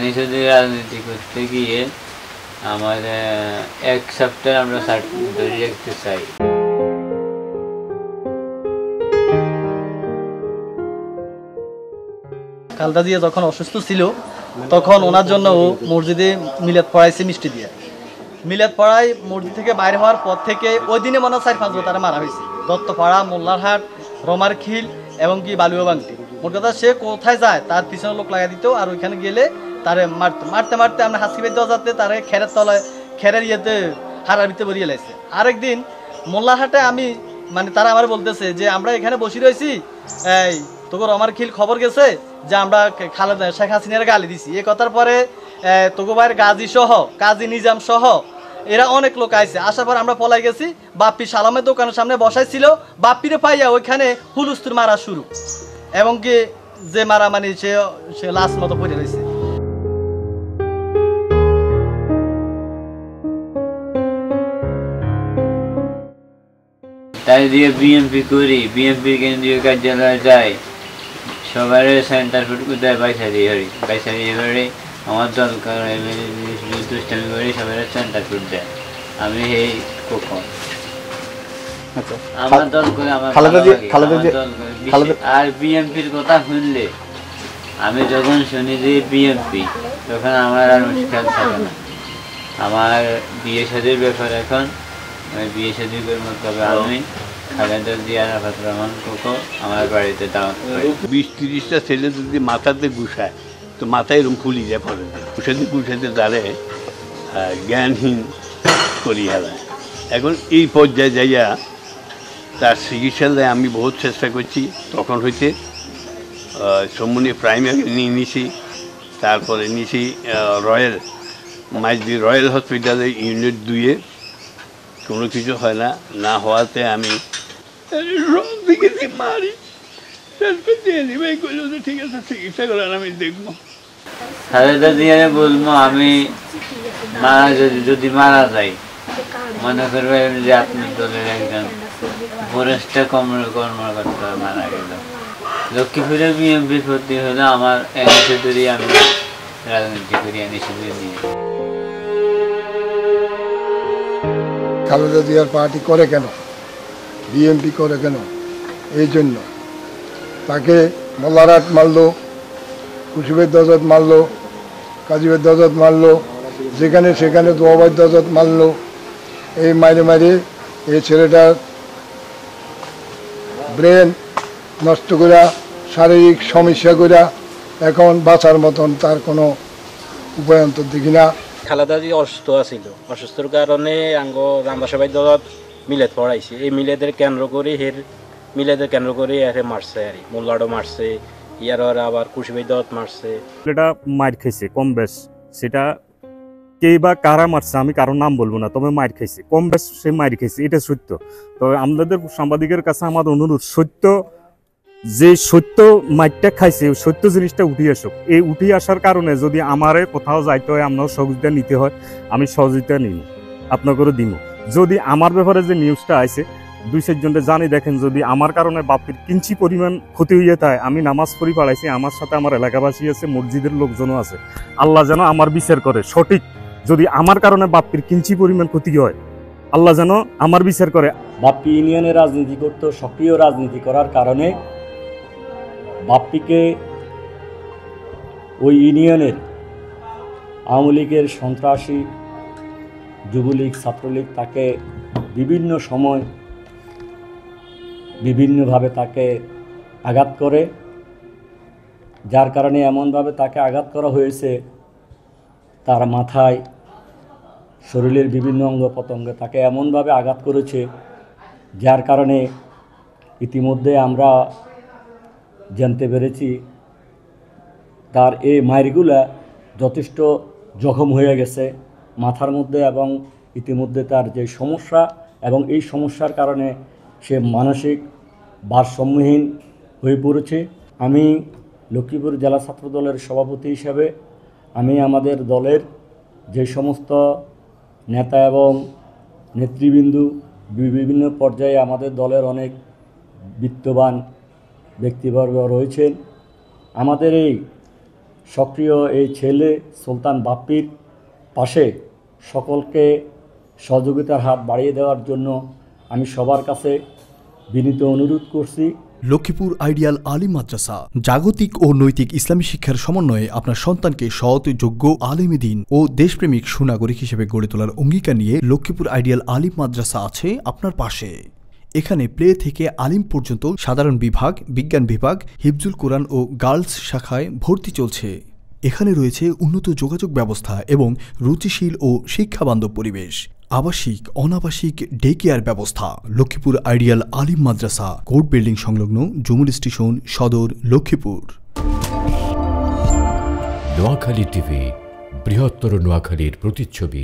নিষেধে রাজনীতি করতে গিয়ে আমার এক সপ্তাহ আমরা ধরে রাখতে চাই। খালেদা জিয়া যখন অসুস্থ ছিল তখন ওনার জন্য ও মসজিদে মিলাদ পড়াইছে মিষ্টি দিয়ে। মিলাদ পড়াই মসজিদ থেকে বাইরে হওয়ার পর থেকে ওই দিনে মনে হয় 4-5 জন তারা মারা হয়েছে। দত্তপাড়া, মোল্লারহাট, রমারখিল এবং কি বালুয়াবাংটি। মোট কথা সে কোথায় যায় তার পিছনে লোক লাগাই দিত, আর ওইখানে গেলে তারে মারতে মারতে আমরা হাসি বেঁধে দেওয়া যাতে তারে খেরের তলায় খেরের ইয়েতে হারার ভিতরে বরিয়ে লাইছে। আরেকদিন মোল্লারহাটে আমি মানে তারা আমার বলতেছে যে আমরা এখানে বসে রয়েছি, এই তোকে রমারখিল খবর গেছে যে আমরা খালেদা শেখ হাসিনার গালি দিছি। এ কথার পরে তোকে ভাইয়ের গাজী সহ কাজী নিজাম সহ এরা অনেক লোক আইছে। আসার পর আমরা পলাই গেছি। বাপ্পি সালামের দোকানের সামনে বসাইছিল, বাপ্পিরে পাইয়া ওইখানে হুলুস্তুর মারা শুরু, এবং কি যে মারা মানে সে লাশ মতো পড়ে রয়েছে। তাই দিয়ে বিএনপি করি, বিএনপি কেন্দ্রীয় কার্যালয়ে যাই, সবার সেন্টার ফুট দেয় বাইসারি হরি, বাইসারি এবারে আমার দল দুষ্টামি করি সবার সেন্টার ফুট দেয়। আমি এই কখন আমার দল করে আমার আর বিএনপির কথা শুনলে আমি যখন শুনি যে বিএনপি তখন আমার আর মুশকিল থাকে না। আমার বিয়ে শাদীর ব্যাপার এখন আমি বিয়ে শাদী করবো, তবে আমি খালেদা জিয়া আরাফাত রহমান কোকো আমার বাড়িতে দাওয়াত করি। 20-30টা ছেলে যদি মাথাতে ঘুষায় তো মাথায় এরকম ফুলি যায় পড়ে, ঘুষাতে তারে জ্ঞানহীন করি হেলায়। এখন এই পর্যায়ে যাইয়া তার চিকিৎসালয়ে আমি বহুত চেষ্টা করছি। তখন হইতে সম্মনি প্রাইমারি নিয়ে নিছি, তারপরে নিছি রয়্যাল মাইজদি রয়্যাল হসপিটালে ইউনিট 2-এ, কোনো কিছু হয় না। না হওয়াতে আমি মারি ঠিক আছে চিকিৎসা করেন, আমি দেখবো। খালেদা জিয়ারে বলবো আমি মারা যদি মারা যাই, মনে করবেন যে আপনার দলের একজন ফরেস্টে কর্মকর্তা মারা গেল। লক্ষ্মীপুরে বিএনপি ভর্তি হলে আমার এনএসএ ধরে আমি রাজনীতি করি এনএসএ নিয়ে। খালেদা জিয়ার পার্টি করে কেন, বিএনপি করে কেন? এই জন্য তাকে মোল্লারহাট মারলো, কুসুবের দজত মারলো, কাজীবের দজত মারলো, যেখানে সেখানে দোয়াবাই দজত মারলো। এই মাইরে মাইরে এই ছেলেটার ব্রেন নষ্ট করা, শারীরিক সমস্যা করা, এখন বাঁচার মতন তার কোনো উপায়ন্তর দেখি না। খালেদা জি অসুস্থ আছিল, অসুস্থর কারণে আঙ্গ রামবাসাবাই দলত মিলেদ পড়াইছে। এই মিলেদের কেন্দ্র করে এর মারছে, আর মোল্লাডো মারছে, ইয়ার আবার কুশিবাই দলত মারছে। এটা মার খাইছে কম বেশ, সেটা কে বা কারা মারছে আমি কারোর নাম বলবো না, তবে মার খাইছে কম বেশ, সে মার খাইছে, এটা সত্য। তবে আমাদের সাংবাদিকের কাছে আমার অনুরোধ, সত্য মাইরটা খাইছে সত্য জিনিসটা উঠে আসুক। এই উঠে আসার কারণে যদি আমারে কোথাও যাইতে হয়, আপনার সহযোগিতা নিতে হয়, আমি সহযোগিতা নিব, আপনাকেও দিব। যদি আমার ব্যাপারে যে নিউজটা আছে 2-4 জনকে জানি দেখেন, যদি আমার কারণে বাপ্পির কিঞ্চি পরিমাণ ক্ষতি হইয়া থাকে, আমি নামাজ পড়ি পাড়াইছি, আমার সাথে আমার এলাকাবাসী আছে, মসজিদের লোকজনও আছে, আল্লাহ যেন আমার বিচার করে সঠিক। যদি আমার কারণে বাপ্পির কিঞ্চি পরিমাণ ক্ষতি হয়, আল্লাহ যেন আমার বিচার করে। বাপ্পি ইউনিয়নে রাজনীতি করত, সক্রিয় রাজনীতি করার কারণে বাপ্পিকে ওই ইউনিয়নের আওয়ামী লীগের সন্ত্রাসী, যুবলীগ, ছাত্রলীগ তাকে বিভিন্ন সময় বিভিন্নভাবে তাকে আঘাত করে, যার কারণে এমনভাবে তাকে আঘাত করা হয়েছে তার মাথায়, শরীরের বিভিন্ন অঙ্গ প্রত্যঙ্গে তাকে এমনভাবে আঘাত করেছে, যার কারণে ইতিমধ্যে আমরা জানতে পেরেছি তার এই মাইরগুলা যথেষ্ট জখম হয়ে গেছে মাথার মধ্যে, এবং ইতিমধ্যে তার যে সমস্যা, এবং এই সমস্যার কারণে সে মানসিক ভারসাম্যহীন হয়ে পড়েছে। আমি লক্ষ্মীপুর জেলা ছাত্র দলের সভাপতি হিসাবে আমি আমাদের দলের যে সমস্ত নেতা এবং নেতৃবৃন্দ বিভিন্ন পর্যায়ে আমাদের দলের অনেক বিত্তবান ব্যক্তিবর্গ রয়েছেন, আমাদের এই সক্রিয় এই ছেলে সুলতান বাপ্পির পাশে সকলকে সহযোগিতার হাত বাড়িয়ে দেওয়ার জন্য আমি সবার কাছে বিনীত অনুরোধ করছি। লক্ষ্মীপুর আইডিয়াল আলিম মাদ্রাসা জাগতিক ও নৈতিক ইসলামী শিক্ষার সমন্বয়ে আপনার সন্তানকে সৎ, যোগ্য, আলেমে দ্বীন ও দেশপ্রেমিক সুনাগরিক হিসেবে গড়ে তোলার অঙ্গীকার নিয়ে লক্ষ্মীপুর আইডিয়াল আলিম মাদ্রাসা আছে আপনার পাশে। এখানে প্লে থেকে আলিম পর্যন্ত সাধারণ বিভাগ, বিজ্ঞান বিভাগ, হিফজুল কোরআন ও গার্লস শাখায় ভর্তি চলছে। এখানে রয়েছে উন্নত যোগাযোগ ব্যবস্থা এবং রুচিশীল ও শিক্ষাবান্ধব পরিবেশ, আবাসিক অনাবাসিক ডে কেয়ার ব্যবস্থা। লক্ষ্মীপুর আইডিয়াল আলিম মাদ্রাসা, কোর্ট বিল্ডিং সংলগ্ন, জমুল স্টেশন, সদর, লক্ষ্মীপুর। নোয়াখালী টিভি, বৃহত্তর নোয়াখালীর প্রতিচ্ছবি।